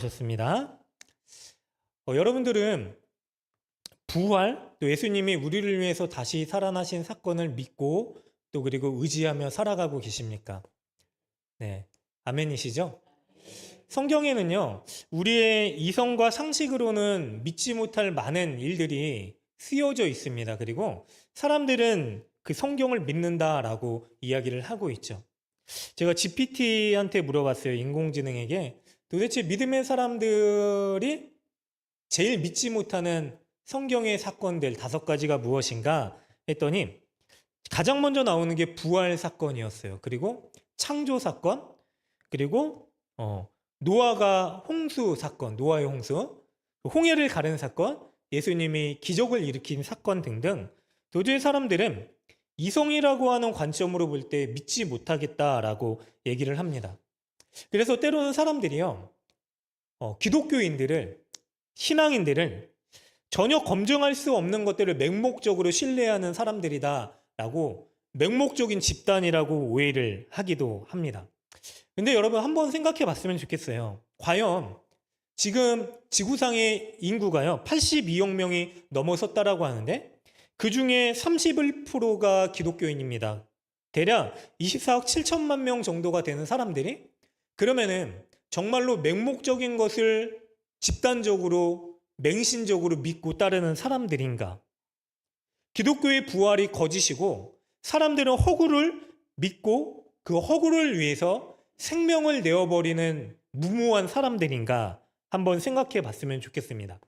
하셨습니다. 여러분들은 부활, 또 예수님이 우리를 위해서 다시 살아나신 사건을 믿고 또 그리고 의지하며 살아가고 계십니까? 네, 아멘이시죠? 성경에는요, 우리의 이성과 상식으로는 믿지 못할 많은 일들이 쓰여져 있습니다. 그리고 사람들은 그 성경을 믿는다라고 이야기를 하고 있죠. 제가 GPT한테 물어봤어요. 인공지능에게. 도대체 믿음의 사람들이 제일 믿지 못하는 성경의 사건들 5가지가 무엇인가 했더니 가장 먼저 나오는 게 부활 사건이었어요. 그리고 창조 사건, 그리고 노아가 홍수 사건, 노아의 홍수, 홍해를 가른 사건, 예수님이 기적을 일으킨 사건 등등 도저히 사람들은 이성이라고 하는 관점으로 볼 때 믿지 못하겠다라고 얘기를 합니다. 그래서 때로는 사람들이요, 기독교인들을, 신앙인들을 전혀 검증할 수 없는 것들을 맹목적으로 신뢰하는 사람들이다라고 맹목적인 집단이라고 오해를 하기도 합니다. 근데 여러분 한번 생각해 봤으면 좋겠어요. 과연 지금 지구상의 인구가요, 82억 명이 넘어섰다라고 하는데 그 중에 31%가 기독교인입니다. 대략 24억 7천만 명 정도가 되는 사람들이 그러면은 정말로 맹목적인 것을 집단적으로 맹신적으로 믿고 따르는 사람들인가? 기독교의 부활이 거짓이고 사람들은 허구를 믿고 그 허구를 위해서 생명을 내어버리는 무모한 사람들인가? 한번 생각해 봤으면 좋겠습니다.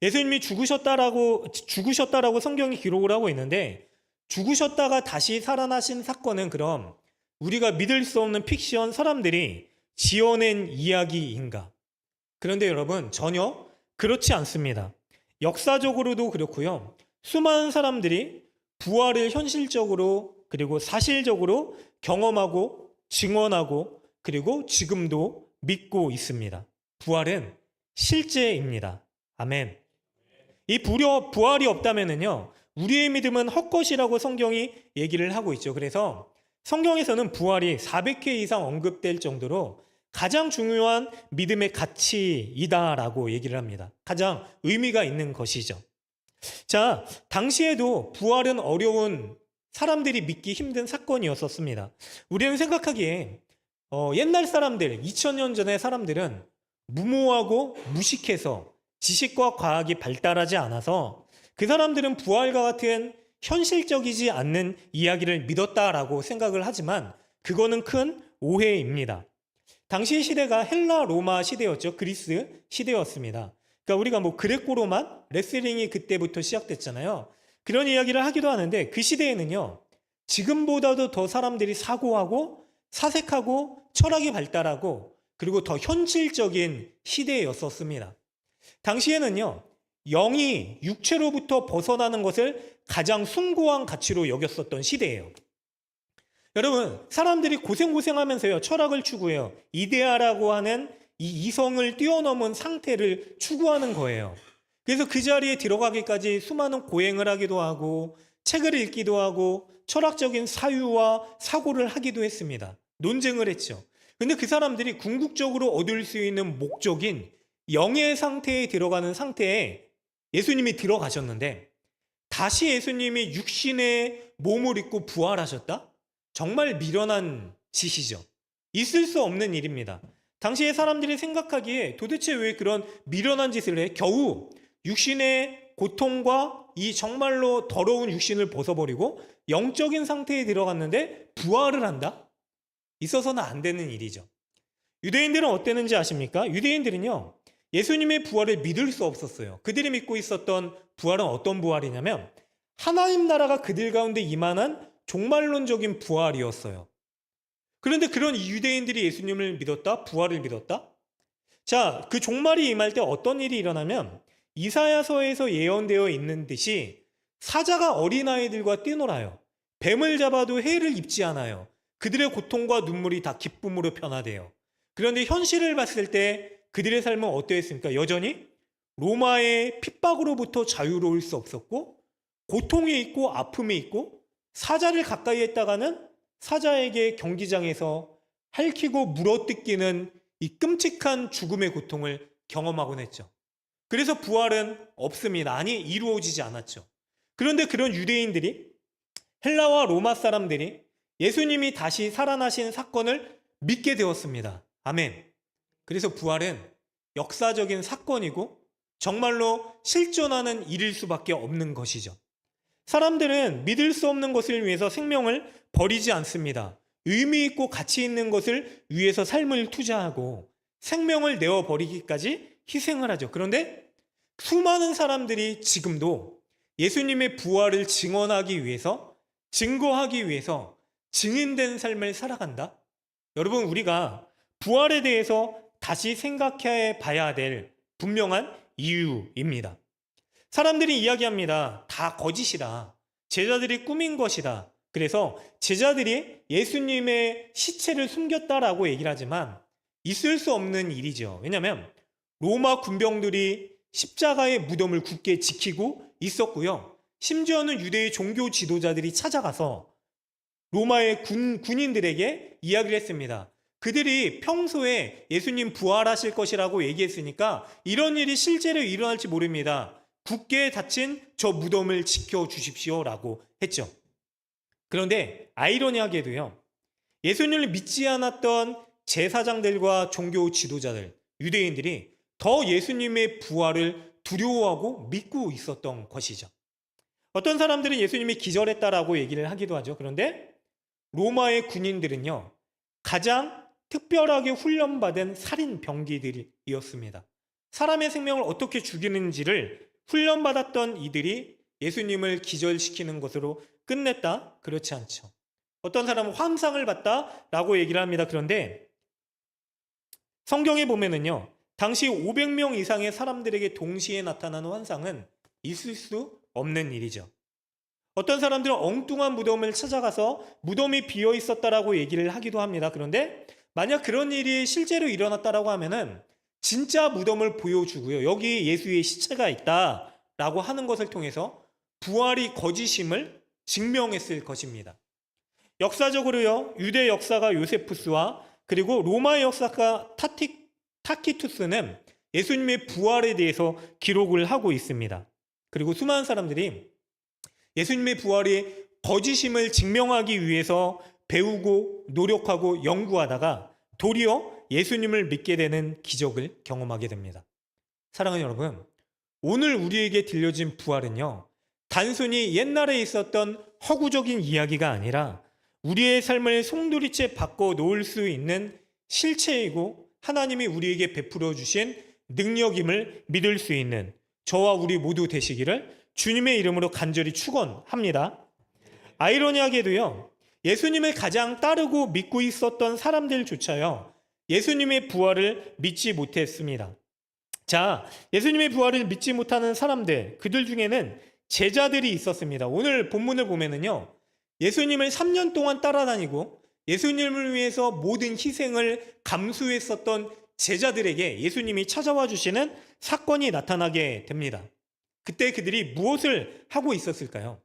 예수님이 죽으셨다라고 성경이 기록을 하고 있는데 죽으셨다가 다시 살아나신 사건은 그럼 우리가 믿을 수 없는 픽션 사람들이 지어낸 이야기인가? 그런데 여러분 전혀 그렇지 않습니다. 역사적으로도 그렇고요. 수많은 사람들이 부활을 현실적으로 그리고 사실적으로 경험하고 증언하고 그리고 지금도 믿고 있습니다. 부활은 실제입니다. 아멘. 이 부활이 없다면요, 우리의 믿음은 헛것이라고 성경이 얘기를 하고 있죠. 그래서 성경에서는 부활이 400회 이상 언급될 정도로 가장 중요한 믿음의 가치이다라고 얘기를 합니다. 가장 의미가 있는 것이죠. 자, 당시에도 부활은 어려운, 사람들이 믿기 힘든 사건이었었습니다. 우리는 생각하기에 옛날 사람들, 2000년 전의 사람들은 무모하고 무식해서 지식과 과학이 발달하지 않아서 그 사람들은 부활과 같은 현실적이지 않는 이야기를 믿었다라고 생각을 하지만 그거는 큰 오해입니다. 당시 시대가 헬라 로마 시대였죠. 그리스 시대였습니다. 그러니까 우리가 뭐 그레코 로만 레슬링이 그때부터 시작됐잖아요. 그런 이야기를 하기도 하는데 그 시대에는요, 지금보다도 더 사람들이 사고하고 사색하고 철학이 발달하고 그리고 더 현실적인 시대였었습니다. 당시에는요, 영이 육체로부터 벗어나는 것을 가장 숭고한 가치로 여겼었던 시대예요. 여러분, 사람들이 고생하면서요, 철학을 추구해요. 이데아라고 하는 이 이성을 뛰어넘은 상태를 추구하는 거예요. 그래서 그 자리에 들어가기까지 수많은 고행을 하기도 하고, 책을 읽기도 하고, 철학적인 사유와 사고를 하기도 했습니다. 논쟁을 했죠. 근데 그 사람들이 궁극적으로 얻을 수 있는 목적인 영의 상태에 들어가는 상태에 예수님이 들어가셨는데, 다시 예수님이 육신의 몸을 입고 부활하셨다? 정말 미련한 짓이죠. 있을 수 없는 일입니다. 당시에 사람들이 생각하기에 도대체 왜 그런 미련한 짓을 해? 겨우 육신의 고통과 이 정말로 더러운 육신을 벗어버리고 영적인 상태에 들어갔는데 부활을 한다? 있어서는 안 되는 일이죠. 유대인들은 어땠는지 아십니까? 유대인들은요, 예수님의 부활을 믿을 수 없었어요. 그들이 믿고 있었던 부활은 어떤 부활이냐면 하나님 나라가 그들 가운데 임하는 종말론적인 부활이었어요. 그런데 그런 유대인들이 예수님을 믿었다? 부활을 믿었다? 자, 그 종말이 임할 때 어떤 일이 일어나면 이사야서에서 예언되어 있는 듯이 사자가 어린아이들과 뛰놀아요. 뱀을 잡아도 해를 입지 않아요. 그들의 고통과 눈물이 다 기쁨으로 변화돼요. 그런데 현실을 봤을 때 그들의 삶은 어떠했습니까? 여전히 로마의 핍박으로부터 자유로울 수 없었고 고통이 있고 아픔이 있고 사자를 가까이 했다가는 사자에게 경기장에서 핥히고 물어뜯기는 이 끔찍한 죽음의 고통을 경험하곤 했죠. 그래서 부활은 없습니다. 아니, 이루어지지 않았죠. 그런데 그런 유대인들이, 헬라와 로마 사람들이 예수님이 다시 살아나신 사건을 믿게 되었습니다. 아멘. 그래서 부활은 역사적인 사건이고 정말로 실존하는 일일 수밖에 없는 것이죠. 사람들은 믿을 수 없는 것을 위해서 생명을 버리지 않습니다. 의미 있고 가치 있는 것을 위해서 삶을 투자하고 생명을 내어버리기까지 희생을 하죠. 그런데 수많은 사람들이 지금도 예수님의 부활을 증언하기 위해서, 증거하기 위해서 증인된 삶을 살아간다? 여러분, 우리가 부활에 대해서 다시 생각해 봐야 될 분명한 이유입니다. 사람들이 이야기합니다. 다 거짓이다. 제자들이 꾸민 것이다. 그래서 제자들이 예수님의 시체를 숨겼다라고 얘기를 하지만 있을 수 없는 일이죠. 왜냐하면 로마 군병들이 십자가의 무덤을 굳게 지키고 있었고요. 심지어는 유대의 종교 지도자들이 찾아가서 로마의 군인들에게 이야기를 했습니다. 그들이 평소에 예수님 부활하실 것이라고 얘기했으니까 이런 일이 실제로 일어날지 모릅니다. 굳게 닫힌 저 무덤을 지켜주십시오라고 했죠. 그런데 아이러니하게도요, 예수님을 믿지 않았던 제사장들과 종교 지도자들, 유대인들이 더 예수님의 부활을 두려워하고 믿고 있었던 것이죠. 어떤 사람들은 예수님이 기절했다라고 얘기를 하기도 하죠. 그런데 로마의 군인들은요, 가장 특별하게 훈련받은 살인 병기들이었습니다. 사람의 생명을 어떻게 죽이는지를 훈련받았던 이들이 예수님을 기절시키는 것으로 끝냈다? 그렇지 않죠. 어떤 사람은 환상을 봤다라고 얘기를 합니다. 그런데 성경에 보면은요, 당시 500명 이상의 사람들에게 동시에 나타나는 환상은 있을 수 없는 일이죠. 어떤 사람들은 엉뚱한 무덤을 찾아가서 무덤이 비어 있었다라고 얘기를 하기도 합니다. 그런데 만약 그런 일이 실제로 일어났다라고 하면은 진짜 무덤을 보여주고요, 여기 예수의 시체가 있다라고 하는 것을 통해서 부활이 거짓임을 증명했을 것입니다. 역사적으로요, 유대 역사가 요세푸스와 그리고 로마의 역사가 타키투스는 예수님의 부활에 대해서 기록을 하고 있습니다. 그리고 수많은 사람들이 예수님의 부활이 거짓임을 증명하기 위해서 배우고 노력하고 연구하다가 도리어 예수님을 믿게 되는 기적을 경험하게 됩니다. 사랑하는 여러분, 오늘 우리에게 들려진 부활은요, 단순히 옛날에 있었던 허구적인 이야기가 아니라 우리의 삶을 송두리째 바꿔 놓을 수 있는 실체이고 하나님이 우리에게 베풀어 주신 능력임을 믿을 수 있는 저와 우리 모두 되시기를 주님의 이름으로 간절히 축원합니다. 아이러니하게도요, 예수님을 가장 따르고 믿고 있었던 사람들조차요, 예수님의 부활을 믿지 못했습니다. 자, 예수님의 부활을 믿지 못하는 사람들, 그들 중에는 제자들이 있었습니다. 오늘 본문을 보면은요, 예수님을 3년 동안 따라다니고 예수님을 위해서 모든 희생을 감수했었던 제자들에게 예수님이 찾아와 주시는 사건이 나타나게 됩니다. 그때 그들이 무엇을 하고 있었을까요?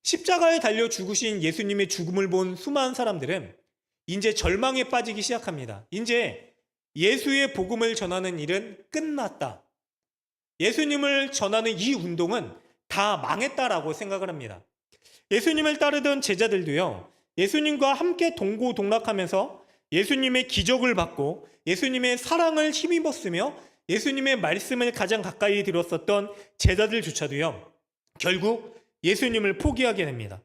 십자가에 달려 죽으신 예수님의 죽음을 본 수많은 사람들은 이제 절망에 빠지기 시작합니다. 이제 예수의 복음을 전하는 일은 끝났다. 예수님을 전하는 이 운동은 다 망했다라고 생각을 합니다. 예수님을 따르던 제자들도요, 예수님과 함께 동고동락하면서 예수님의 기적을 받고 예수님의 사랑을 힘입었으며 예수님의 말씀을 가장 가까이 들었었던 제자들조차도요, 결국 예수님을 포기하게 됩니다.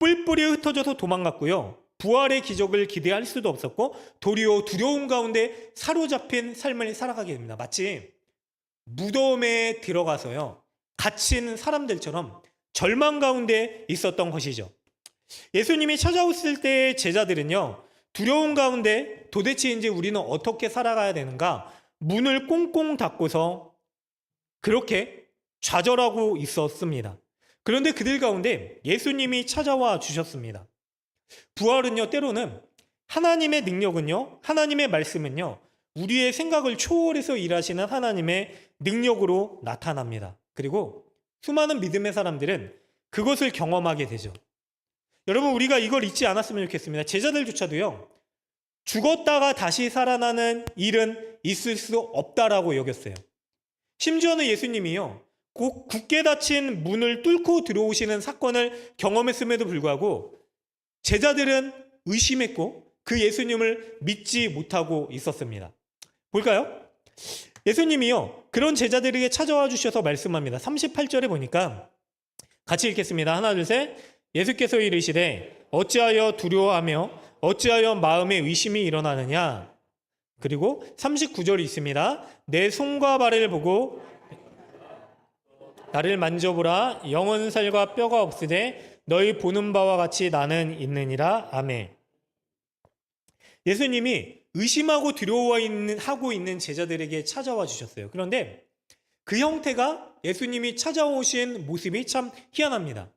뿔뿔이 흩어져서 도망갔고요, 부활의 기적을 기대할 수도 없었고 도리어 두려움 가운데 사로잡힌 삶을 살아가게 됩니다. 마치 무덤에 들어가서요, 갇힌 사람들처럼 절망 가운데 있었던 것이죠. 예수님이 찾아오실 때 제자들은요, 두려움 가운데 도대체 이제 우리는 어떻게 살아가야 되는가, 문을 꽁꽁 닫고서 그렇게 좌절하고 있었습니다. 그런데 그들 가운데 예수님이 찾아와 주셨습니다. 부활은요, 때로는 하나님의 능력은요, 하나님의 말씀은요, 우리의 생각을 초월해서 일하시는 하나님의 능력으로 나타납니다. 그리고 수많은 믿음의 사람들은 그것을 경험하게 되죠. 여러분, 우리가 이걸 잊지 않았으면 좋겠습니다. 제자들조차도요, 죽었다가 다시 살아나는 일은 있을 수 없다라고 여겼어요. 심지어는 예수님이요, 굳게 닫힌 문을 뚫고 들어오시는 사건을 경험했음에도 불구하고 제자들은 의심했고 그 예수님을 믿지 못하고 있었습니다. 볼까요? 예수님이요, 그런 제자들에게 찾아와 주셔서 말씀합니다. 38절에 보니까 같이 읽겠습니다. 하나, 둘, 셋. 예수께서 이르시되 어찌하여 두려워하며 어찌하여 마음에 의심이 일어나느냐. 그리고 39절이 있습니다. 내 손과 발을 보고 나를 만져보라. 영은 살과 뼈가 없으되 너희 보는 바와 같이 나는 있느니라. 아멘. 예수님이 의심하고 두려워하고 있는 제자들에게 찾아와 주셨어요. 그런데 그 형태가, 예수님이 찾아오신 모습이 참 희한합니다.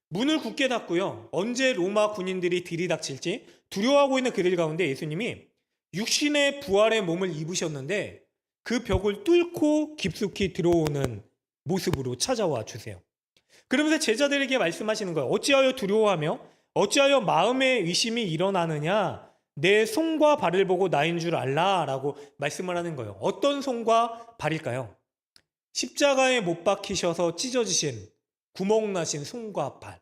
문을 굳게 닫고요, 언제 로마 군인들이 들이닥칠지 두려워하고 있는 그들 가운데 예수님이 육신의 부활의 몸을 입으셨는데 그 벽을 뚫고 깊숙이 들어오는 모습으로 찾아와 주세요. 그러면서 제자들에게 말씀하시는 거예요. 어찌하여 두려워하며 어찌하여 마음에 의심이 일어나느냐. 내 손과 발을 보고 나인 줄 알라 라고 말씀을 하는 거예요. 어떤 손과 발일까요? 십자가에 못 박히셔서 찢어지신, 구멍나신 손과 발.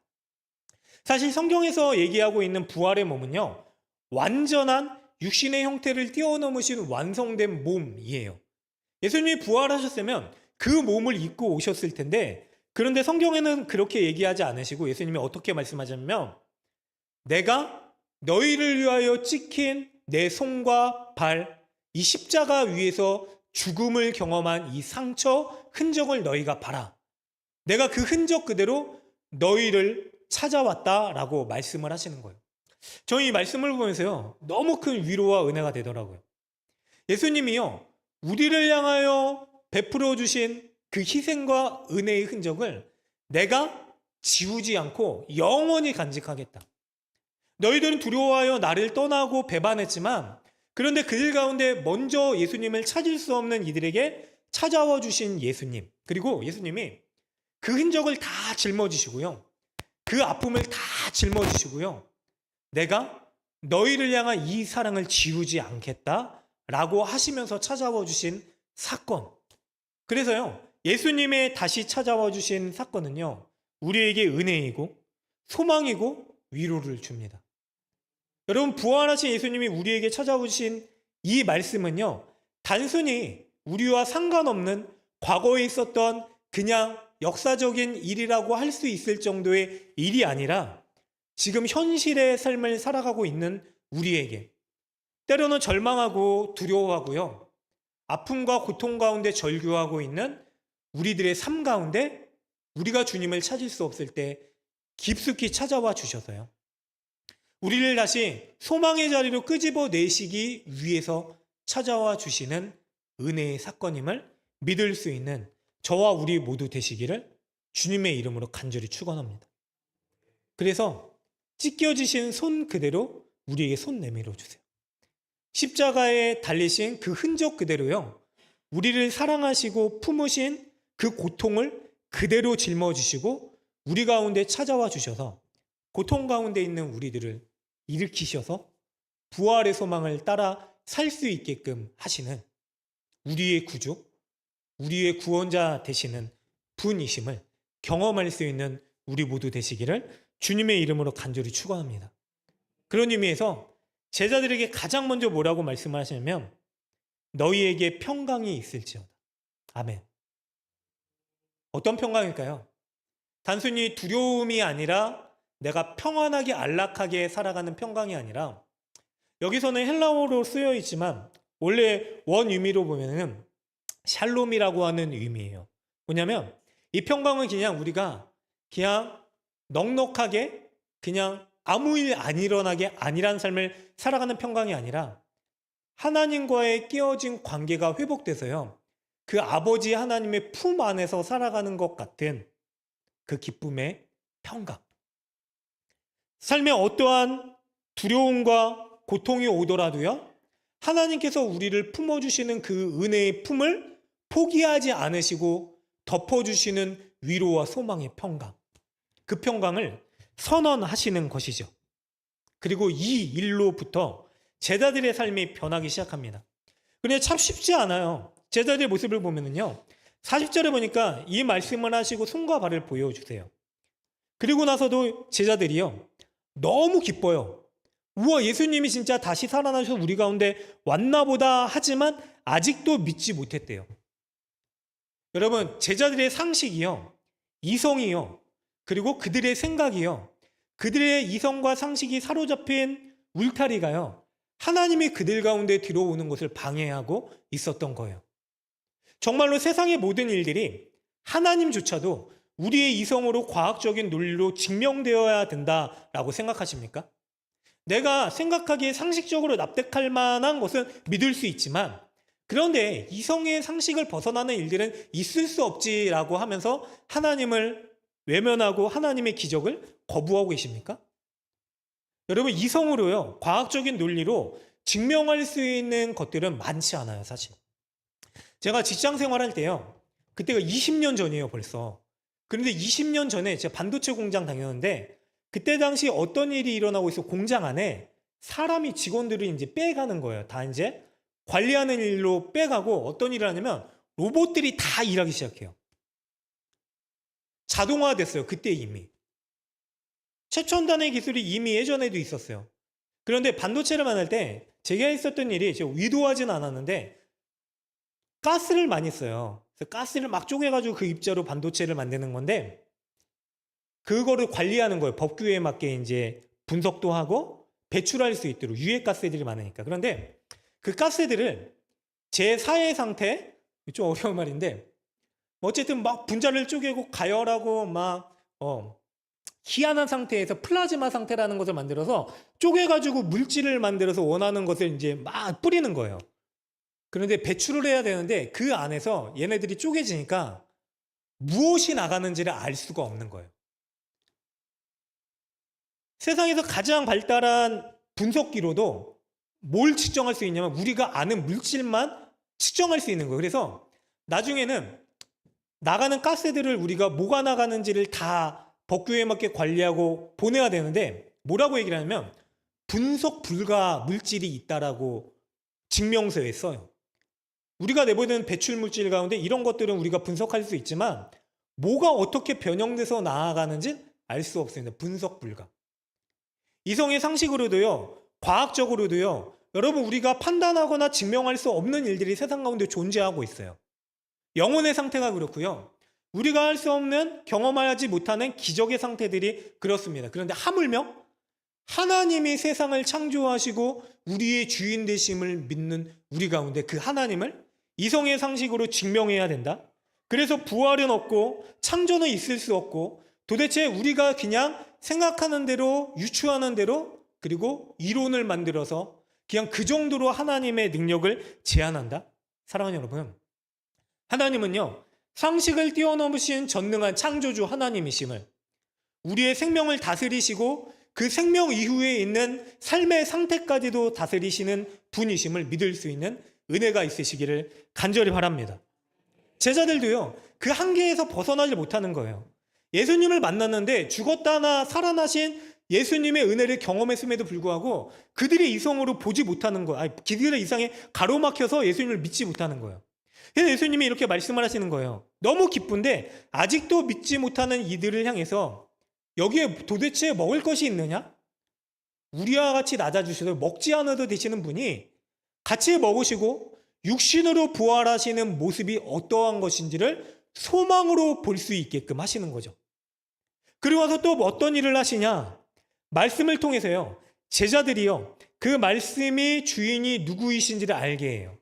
사실 성경에서 얘기하고 있는 부활의 몸은요, 완전한 육신의 형태를 뛰어넘으신 완성된 몸이에요. 예수님이 부활하셨으면 그 몸을 입고 오셨을 텐데, 그런데 성경에는 그렇게 얘기하지 않으시고 예수님이 어떻게 말씀하셨냐면, 내가 너희를 위하여 찍힌 내 손과 발, 이 십자가 위에서 죽음을 경험한 이 상처, 흔적을 너희가 봐라. 내가 그 흔적 그대로 너희를 찾아왔다라고 말씀을 하시는 거예요. 저는 이 말씀을 보면서요, 너무 큰 위로와 은혜가 되더라고요. 예수님이요, 우리를 향하여 베풀어 주신 그 희생과 은혜의 흔적을 내가 지우지 않고 영원히 간직하겠다. 너희들은 두려워하여 나를 떠나고 배반했지만, 그런데 그들 가운데 먼저 예수님을 찾을 수 없는 이들에게 찾아와 주신 예수님, 그리고 예수님이 그 흔적을 다 짊어지시고요, 그 아픔을 다 짊어지시고요, 내가 너희를 향한 이 사랑을 지우지 않겠다라고 하시면서 찾아와 주신 사건. 그래서요, 예수님의 다시 찾아와 주신 사건은요, 우리에게 은혜이고 소망이고 위로를 줍니다. 여러분, 부활하신 예수님이 우리에게 찾아오신 이 말씀은요, 단순히 우리와 상관없는 과거에 있었던 그냥 역사적인 일이라고 할 수 있을 정도의 일이 아니라 지금 현실의 삶을 살아가고 있는 우리에게, 때로는 절망하고 두려워하고요, 아픔과 고통 가운데 절규하고 있는 우리들의 삶 가운데 우리가 주님을 찾을 수 없을 때 깊숙이 찾아와 주셔서요, 우리를 다시 소망의 자리로 끄집어내시기 위해서 찾아와 주시는 은혜의 사건임을 믿을 수 있는 저와 우리 모두 되시기를 주님의 이름으로 간절히 축원합니다. 그래서 찢겨지신 손 그대로 우리에게 손 내밀어 주세요. 십자가에 달리신 그 흔적 그대로요, 우리를 사랑하시고 품으신 그 고통을 그대로 짊어지시고 우리 가운데 찾아와 주셔서 고통 가운데 있는 우리들을 일으키셔서 부활의 소망을 따라 살 수 있게끔 하시는 우리의 구주, 우리의 구원자 되시는 분이심을 경험할 수 있는 우리 모두 되시기를 주님의 이름으로 간절히 축원합니다. 그런 의미에서 제자들에게 가장 먼저 뭐라고 말씀을 하시냐면, 너희에게 평강이 있을지어다. 아멘. 어떤 평강일까요? 단순히 두려움이 아니라 내가 평안하게 안락하게 살아가는 평강이 아니라, 여기서는 헬라어로 쓰여 있지만 원래 원 의미로 보면은 샬롬이라고 하는 의미예요. 뭐냐면 이 평강은 그냥 우리가 그냥 넉넉하게 그냥 아무 일 안 일어나게 안일한 삶을 살아가는 평강이 아니라, 하나님과의 깨어진 관계가 회복돼서요, 그 아버지 하나님의 품 안에서 살아가는 것 같은 그 기쁨의 평강. 삶에 어떠한 두려움과 고통이 오더라도요, 하나님께서 우리를 품어주시는 그 은혜의 품을 포기하지 않으시고 덮어주시는 위로와 소망의 평강. 그 평강을 선언하시는 것이죠. 그리고 이 일로부터 제자들의 삶이 변하기 시작합니다. 그런데 참 쉽지 않아요. 제자들의 모습을 보면은요. 40절에 보니까 이 말씀을 하시고 손과 발을 보여주세요. 그리고 나서도 제자들이요. 너무 기뻐요. 우와, 예수님이 진짜 다시 살아나셔서 우리 가운데 왔나 보다 하지만 아직도 믿지 못했대요. 여러분, 제자들의 상식이요. 이성이요. 그리고 그들의 생각이요. 그들의 이성과 상식이 사로잡힌 울타리가요. 하나님이 그들 가운데 들어오는 것을 방해하고 있었던 거예요. 정말로 세상의 모든 일들이 하나님조차도 우리의 이성으로 과학적인 논리로 증명되어야 된다라고 생각하십니까? 내가 생각하기에 상식적으로 납득할 만한 것은 믿을 수 있지만 그런데 이성의 상식을 벗어나는 일들은 있을 수 없지라고 하면서 하나님을 외면하고 하나님의 기적을 거부하고 계십니까? 여러분, 이성으로요, 과학적인 논리로 증명할 수 있는 것들은 많지 않아요, 사실. 제가 직장 생활할 때요, 그때가 20년 전이에요, 벌써. 그런데 20년 전에 제가 반도체 공장 다녔는데, 그때 당시 어떤 일이 일어나고 있어, 공장 안에 사람이 직원들을 이제 빼가는 거예요. 다 이제 관리하는 일로 빼가고 어떤 일을 하냐면 로봇들이 다 일하기 시작해요. 자동화됐어요, 그때 이미. 최첨단의 기술이 이미 예전에도 있었어요. 그런데 반도체를 만들 때 제가 했었던 일이 제가 의도하진 않았는데 가스를 많이 써요. 그래서 가스를 막 쪼개가지고 그 입자로 반도체를 만드는 건데 그거를 관리하는 거예요. 법규에 맞게 이제 분석도 하고 배출할 수 있도록 유해 가스들이 많으니까. 그런데 그 가스들을 제4의 상태, 좀 어려운 말인데 어쨌든 막 분자를 쪼개고 가열하고 막 희한한 상태에서 플라즈마 상태라는 것을 만들어서 쪼개가지고 물질을 만들어서 원하는 것을 이제 막 뿌리는 거예요. 그런데 배출을 해야 되는데 그 안에서 얘네들이 쪼개지니까 무엇이 나가는지를 알 수가 없는 거예요. 세상에서 가장 발달한 분석기로도 뭘 측정할 수 있냐면 우리가 아는 물질만 측정할 수 있는 거예요. 그래서 나중에는 나가는 가스들을 우리가 뭐가 나가는지를 다 법규에 맞게 관리하고 보내야 되는데 뭐라고 얘기를 하냐면 분석 불가 물질이 있다라고 증명서에 써요. 우리가 내보내는 배출 물질 가운데 이런 것들은 우리가 분석할 수 있지만 뭐가 어떻게 변형돼서 나아가는지 알 수 없습니다. 분석 불가. 이성의 상식으로도요, 과학적으로도요, 여러분 우리가 판단하거나 증명할 수 없는 일들이 세상 가운데 존재하고 있어요. 영혼의 상태가 그렇고요. 우리가 할 수 없는 경험하지 못하는 기적의 상태들이 그렇습니다. 그런데 하물며 하나님이 세상을 창조하시고 우리의 주인 되심을 믿는 우리 가운데 그 하나님을 이성의 상식으로 증명해야 된다. 그래서 부활은 없고 창조는 있을 수 없고 도대체 우리가 그냥 생각하는 대로 유추하는 대로 그리고 이론을 만들어서 그냥 그 정도로 하나님의 능력을 제한한다. 사랑하는 여러분, 하나님은요 상식을 뛰어넘으신 전능한 창조주 하나님이심을 우리의 생명을 다스리시고 그 생명 이후에 있는 삶의 상태까지도 다스리시는 분이심을 믿을 수 있는 은혜가 있으시기를 간절히 바랍니다. 제자들도요 그 한계에서 벗어나지 못하는 거예요. 예수님을 만났는데 죽었다나 살아나신 예수님의 은혜를 경험했음에도 불구하고 그들의 이성으로 보지 못하는 거예요. 그들의 이성에 가로막혀서 예수님을 믿지 못하는 거예요. 그래서 예수님이 이렇게 말씀을 하시는 거예요. 너무 기쁜데 아직도 믿지 못하는 이들을 향해서 여기에 도대체 먹을 것이 있느냐? 우리와 같이 낮아주셔도 먹지 않아도 되시는 분이 같이 먹으시고 육신으로 부활하시는 모습이 어떠한 것인지를 소망으로 볼 수 있게끔 하시는 거죠. 그리고 와서 또 어떤 일을 하시냐? 말씀을 통해서요. 제자들이요. 그 말씀이 주인이 누구이신지를 알게 해요.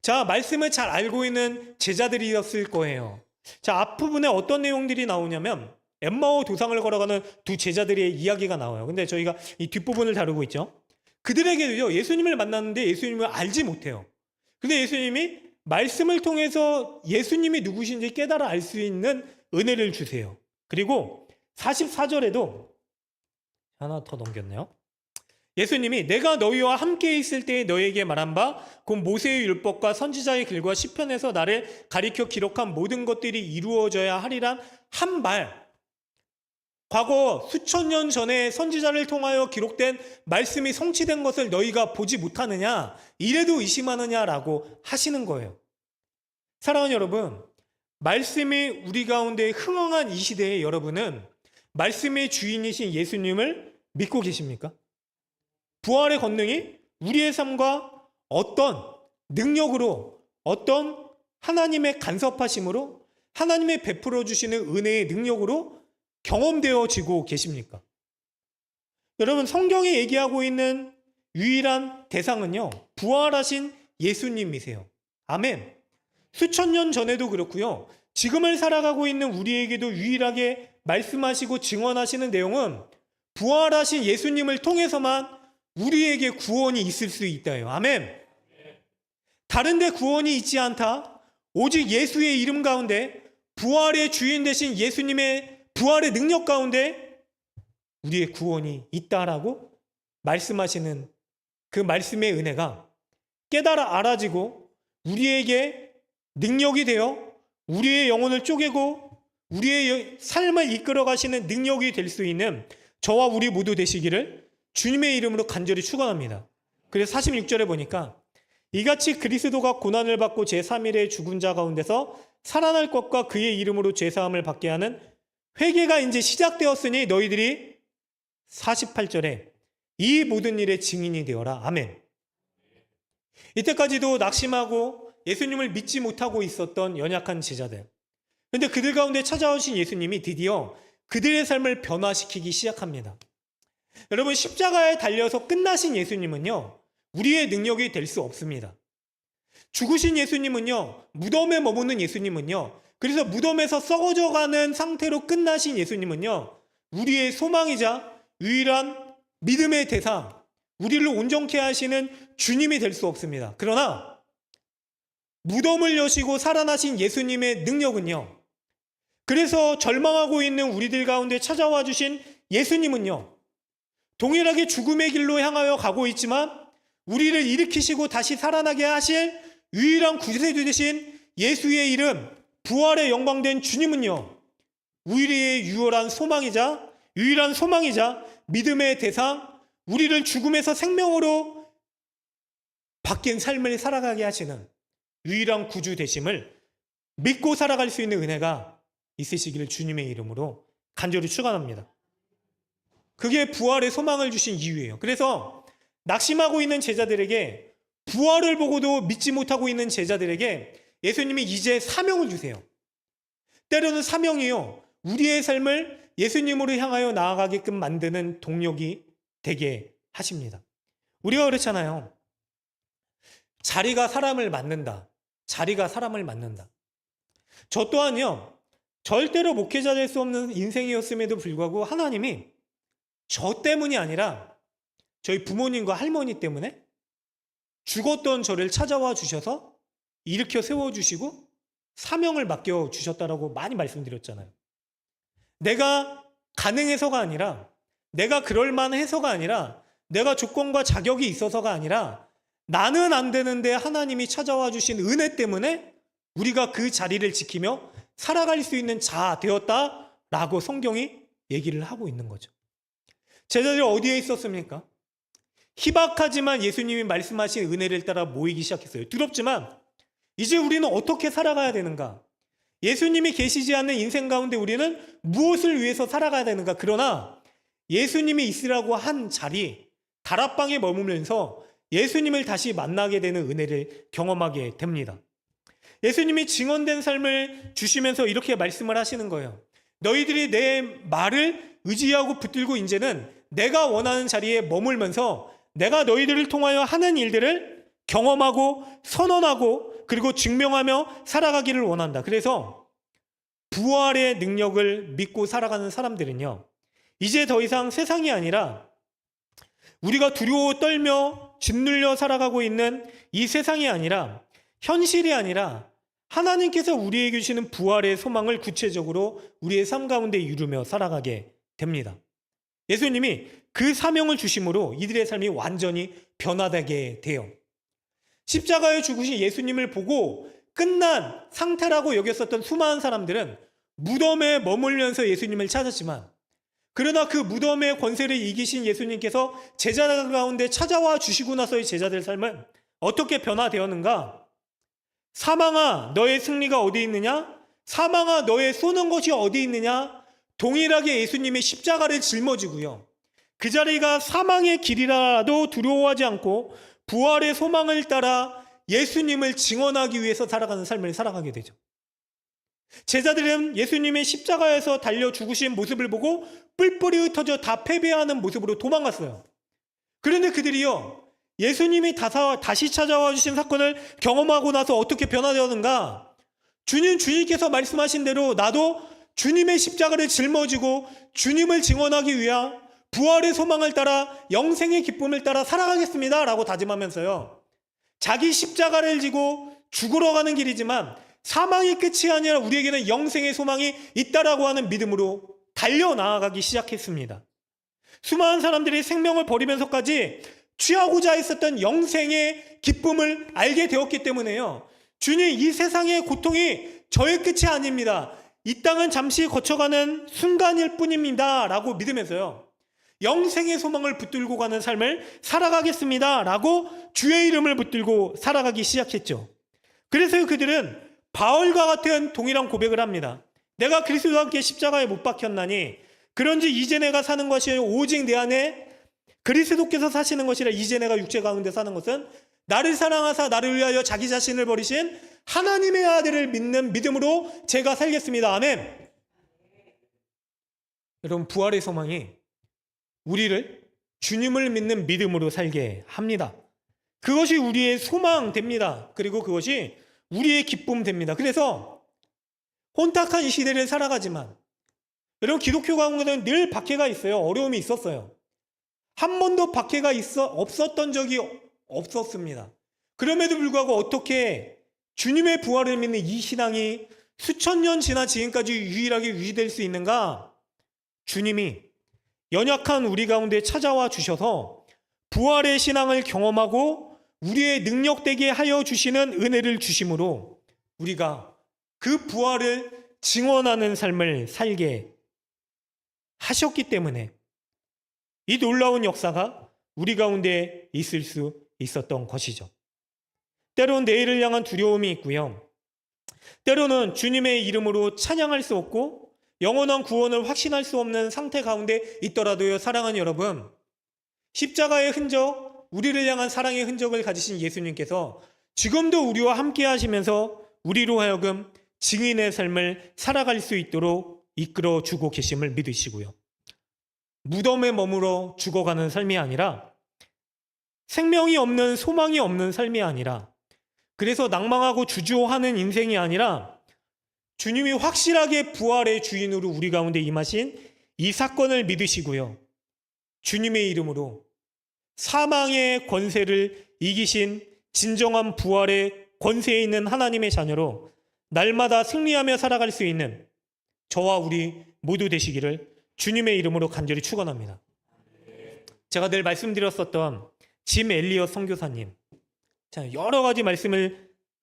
자, 말씀을 잘 알고 있는 제자들이었을 거예요. 자, 앞부분에 어떤 내용들이 나오냐면 엠마오 도상을 걸어가는 두 제자들의 이야기가 나와요. 근데 저희가 이 뒷부분을 다루고 있죠. 그들에게도요. 예수님을 만났는데 예수님을 알지 못해요. 근데 예수님이 말씀을 통해서 예수님이 누구신지 깨달아 알 수 있는 은혜를 주세요. 그리고 44절에도 하나 더 넘겼네요. 예수님이 내가 너희와 함께 있을 때에 너희에게 말한 바 곧 모세의 율법과 선지자의 글과 시편에서 나를 가리켜 기록한 모든 것들이 이루어져야 하리란 한 말. 과거 수천 년 전에 선지자를 통하여 기록된 말씀이 성취된 것을 너희가 보지 못하느냐? 이래도 의심하느냐라고 하시는 거예요. 사랑하는 여러분, 말씀이 우리 가운데 흥황한 이 시대에 여러분은 말씀의 주인이신 예수님을 믿고 계십니까? 부활의 권능이 우리의 삶과 어떤 능력으로, 어떤 하나님의 간섭하심으로, 하나님의 베풀어 주시는 은혜의 능력으로 경험되어지고 계십니까? 여러분, 성경이 얘기하고 있는 유일한 대상은요, 부활하신 예수님이세요. 아멘. 수천 년 전에도 그렇고요, 지금을 살아가고 있는 우리에게도 유일하게 말씀하시고 증언하시는 내용은 부활하신 예수님을 통해서만 우리에게 구원이 있을 수 있다요. 아멘. 다른 데 구원이 있지 않다. 오직 예수의 이름 가운데, 부활의 주인 되신 예수님의 부활의 능력 가운데 우리의 구원이 있다라고 말씀하시는 그 말씀의 은혜가 깨달아 알아지고 우리에게 능력이 되어 우리의 영혼을 쪼개고 우리의 삶을 이끌어 가시는 능력이 될 수 있는 저와 우리 모두 되시기를 주님의 이름으로 간절히 축원합니다. 그래서 46절에 보니까 이같이 그리스도가 고난을 받고 제3일에 죽은 자 가운데서 살아날 것과 그의 이름으로 죄사함을 받게 하는 회개가 이제 시작되었으니 너희들이 48절에 이 모든 일의 증인이 되어라. 아멘. 이때까지도 낙심하고 예수님을 믿지 못하고 있었던 연약한 제자들. 그런데 그들 가운데 찾아오신 예수님이 드디어 그들의 삶을 변화시키기 시작합니다. 여러분, 십자가에 달려서 끝나신 예수님은요, 우리의 능력이 될 수 없습니다. 죽으신 예수님은요, 무덤에 머무는 예수님은요, 그래서 무덤에서 썩어져가는 상태로 끝나신 예수님은요, 우리의 소망이자 유일한 믿음의 대상, 우리를 온전케 하시는 주님이 될 수 없습니다. 그러나 무덤을 여시고 살아나신 예수님의 능력은요, 그래서 절망하고 있는 우리들 가운데 찾아와 주신 예수님은요, 동일하게 죽음의 길로 향하여 가고 있지만 우리를 일으키시고 다시 살아나게 하실 유일한 구세주 되신 예수의 이름, 부활의 영광된 주님은요, 우리의 유일한 소망이자 믿음의 대상, 우리를 죽음에서 생명으로 바뀐 삶을 살아가게 하시는 유일한 구주 되심을 믿고 살아갈 수 있는 은혜가 있으시기를 주님의 이름으로 간절히 축원합니다. 그게 부활의 소망을 주신 이유예요. 그래서 낙심하고 있는 제자들에게, 부활을 보고도 믿지 못하고 있는 제자들에게 예수님이 이제 사명을 주세요. 때로는 사명이요, 우리의 삶을 예수님으로 향하여 나아가게끔 만드는 동력이 되게 하십니다. 우리가 그렇잖아요. 자리가 사람을 맞는다. 자리가 사람을 맞는다. 저 또한요, 절대로 목회자 될 수 없는 인생이었음에도 불구하고 하나님이 저 때문이 아니라 저희 부모님과 할머니 때문에 죽었던 저를 찾아와 주셔서 일으켜 세워주시고 사명을 맡겨주셨다라고 많이 말씀드렸잖아요. 내가 가능해서가 아니라, 내가 그럴만해서가 아니라, 내가 조건과 자격이 있어서가 아니라 나는 안 되는데 하나님이 찾아와 주신 은혜 때문에 우리가 그 자리를 지키며 살아갈 수 있는 자 되었다라고 성경이 얘기를 하고 있는 거죠. 제자들이 어디에 있었습니까? 희박하지만 예수님이 말씀하신 은혜를 따라 모이기 시작했어요. 두렵지만 이제 우리는 어떻게 살아가야 되는가? 예수님이 계시지 않는 인생 가운데 우리는 무엇을 위해서 살아가야 되는가? 그러나 예수님이 있으라고 한 자리, 다락방에 머물면서 예수님을 다시 만나게 되는 은혜를 경험하게 됩니다. 예수님이 증언된 삶을 주시면서 이렇게 말씀을 하시는 거예요. 너희들이 내 말을 의지하고 붙들고 이제는 내가 원하는 자리에 머물면서 내가 너희들을 통하여 하는 일들을 경험하고 선언하고 그리고 증명하며 살아가기를 원한다. 그래서 부활의 능력을 믿고 살아가는 사람들은요, 이제 더 이상 세상이 아니라 우리가 두려워 떨며 짓눌려 살아가고 있는 이 세상이 아니라, 현실이 아니라 하나님께서 우리에게 주시는 부활의 소망을 구체적으로 우리의 삶 가운데 이루며 살아가게 됩니다. 예수님이 그 사명을 주심으로 이들의 삶이 완전히 변화되게 돼요. 십자가에 죽으신 예수님을 보고 끝난 상태라고 여겼었던 수많은 사람들은 무덤에 머물면서 예수님을 찾았지만, 그러나 그 무덤의 권세를 이기신 예수님께서 제자들 가운데 찾아와 주시고 나서의 제자들 삶은 어떻게 변화되었는가? 사망아, 너의 승리가 어디 있느냐? 사망아, 너의 쏘는 것이 어디 있느냐? 동일하게 예수님의 십자가를 짊어지고요. 그 자리가 사망의 길이라도 두려워하지 않고 부활의 소망을 따라 예수님을 증언하기 위해서 살아가는 삶을 살아가게 되죠. 제자들은 예수님의 십자가에서 달려 죽으신 모습을 보고 뿔뿔이 흩어져 다 패배하는 모습으로 도망갔어요. 그런데 그들이요, 예수님이 다시 찾아와 주신 사건을 경험하고 나서 어떻게 변화되었는가? 주님께서 말씀하신 대로 나도 주님의 십자가를 짊어지고 주님을 증언하기 위한 부활의 소망을 따라 영생의 기쁨을 따라 살아가겠습니다 라고 다짐하면서요, 자기 십자가를 지고 죽으러 가는 길이지만 사망이 끝이 아니라 우리에게는 영생의 소망이 있다라고 하는 믿음으로 달려나아가기 시작했습니다. 수많은 사람들이 생명을 버리면서까지 취하고자 했었던 영생의 기쁨을 알게 되었기 때문에요, 주님, 이 세상의 고통이 저의 끝이 아닙니다. 이 땅은 잠시 거쳐가는 순간일 뿐입니다 라고 믿으면서요, 영생의 소망을 붙들고 가는 삶을 살아가겠습니다 라고 주의 이름을 붙들고 살아가기 시작했죠. 그래서 그들은 바울과 같은 동일한 고백을 합니다. 내가 그리스도와 함께 십자가에 못 박혔나니 그런지 이제 내가 사는 것이 오직 내 안에 그리스도께서 사시는 것이라. 이제 내가 육체 가운데 사는 것은 나를 사랑하사 나를 위하여 자기 자신을 버리신 하나님의 아들을 믿는 믿음으로 제가 살겠습니다. 아멘. 여러분, 부활의 소망이 우리를 주님을 믿는 믿음으로 살게 합니다. 그것이 우리의 소망 됩니다. 그리고 그것이 우리의 기쁨 됩니다. 그래서 혼탁한 이 시대를 살아가지만 여러분, 기독교 가운데는 늘 박해가 있어요. 어려움이 있었어요. 한 번도 박해가 없었던 적이 없었습니다. 그럼에도 불구하고 어떻게 주님의 부활을 믿는 이 신앙이 수천 년 지나 지금까지 유일하게 유지될 수 있는가? 주님이 연약한 우리 가운데 찾아와 주셔서 부활의 신앙을 경험하고 우리의 능력되게 하여 주시는 은혜를 주심으로 우리가 그 부활을 증언하는 삶을 살게 하셨기 때문에 이 놀라운 역사가 우리 가운데 있을 수 있었던 것이죠. 때로는 내일을 향한 두려움이 있고요. 때로는 주님의 이름으로 찬양할 수 없고 영원한 구원을 확신할 수 없는 상태 가운데 있더라도요, 사랑하는 여러분, 십자가의 흔적, 우리를 향한 사랑의 흔적을 가지신 예수님께서 지금도 우리와 함께 하시면서 우리로 하여금 증인의 삶을 살아갈 수 있도록 이끌어 주고 계심을 믿으시고요. 무덤에 머물러 죽어가는 삶이 아니라, 생명이 없는, 소망이 없는 삶이 아니라, 그래서 낭망하고 주저하는 인생이 아니라 주님이 확실하게 부활의 주인으로 우리 가운데 임하신 이 사건을 믿으시고요, 주님의 이름으로 사망의 권세를 이기신 진정한 부활의 권세에 있는 하나님의 자녀로 날마다 승리하며 살아갈 수 있는 저와 우리 모두 되시기를 주님의 이름으로 간절히 축원합니다. 제가 늘 말씀드렸었던 짐 엘리엇 선교사님, 여러 가지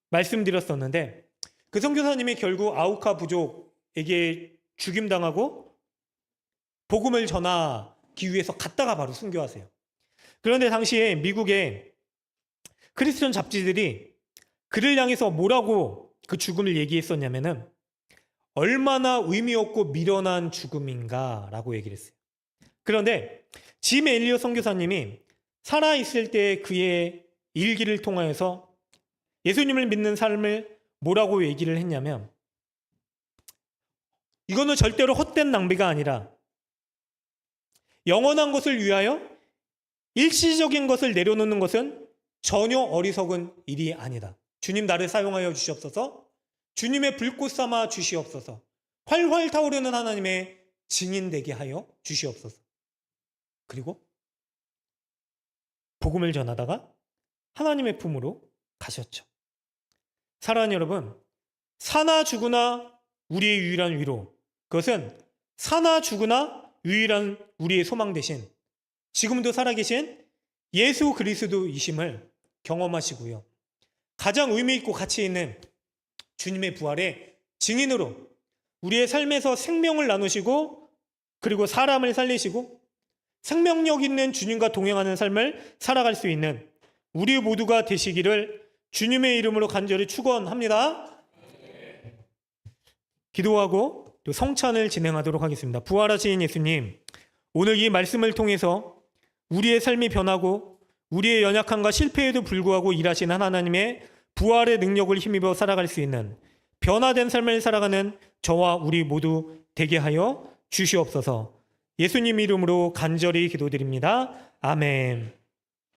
말씀드렸었는데 그 선교사님이 결국 아우카 부족에게 죽임당하고 복음을 전하기 위해서 갔다가 바로 순교하세요. 그런데 당시에 미국의 크리스천 잡지들이 그를 향해서 뭐라고 그 죽음을 얘기했었냐면은 얼마나 의미 없고 미련한 죽음인가 라고 얘기를 했어요. 그런데 짐 엘리엇 선교사님이 살아있을 때 그의 일기를 통하여서 예수님을 믿는 삶을 뭐라고 얘기를 했냐면, 이거는 절대로 헛된 낭비가 아니라 영원한 것을 위하여 일시적인 것을 내려놓는 것은 전혀 어리석은 일이 아니다. 주님, 나를 사용하여 주시옵소서. 주님의 불꽃 삼아 주시옵소서. 활활 타오르는 하나님의 증인 되게 하여 주시옵소서. 그리고 복음을 전하다가 하나님의 품으로 가셨죠. 사랑하는 여러분, 사나 죽으나 우리의 유일한 위로, 그것은 사나 죽으나 유일한 우리의 소망 대신 지금도 살아계신 예수 그리스도이심을 경험하시고요, 가장 의미 있고 가치 있는 주님의 부활의 증인으로 우리의 삶에서 생명을 나누시고 그리고 사람을 살리시고 생명력 있는 주님과 동행하는 삶을 살아갈 수 있는 우리 모두가 되시기를 주님의 이름으로 간절히 축원합니다. 기도하고 또 성찬을 진행하도록 하겠습니다. 부활하신 예수님, 오늘 이 말씀을 통해서 우리의 삶이 변하고 우리의 연약함과 실패에도 불구하고 일하시는 하나님의 부활의 능력을 힘입어 살아갈 수 있는 변화된 삶을 살아가는 저와 우리 모두 되게 하여 주시옵소서. 예수님 이름으로 간절히 기도드립니다. 아멘.